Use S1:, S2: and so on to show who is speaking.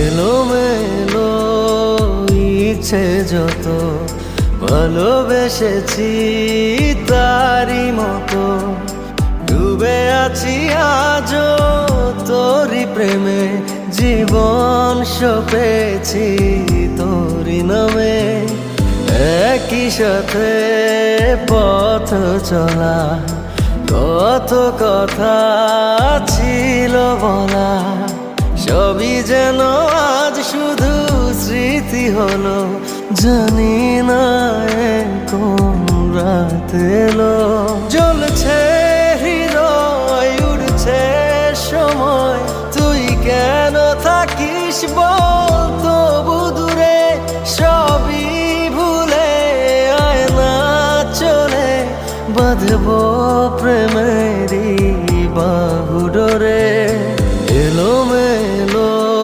S1: এলোমেলো ইচ্ছে যত ভালোবেসেছি তারই মতো ডুবে আছি আজও তোরই প্রেমে জীবন সপেছি তোরই নামে একই সাথে পথ চলা কত কথা ছিল বলা সবই যেন আজ শুধু স্মৃতি হলো জানি না কোন রাত এলো জ্বলছে হৃদয় উড়ছে সময় তুই কেন থাকিস বল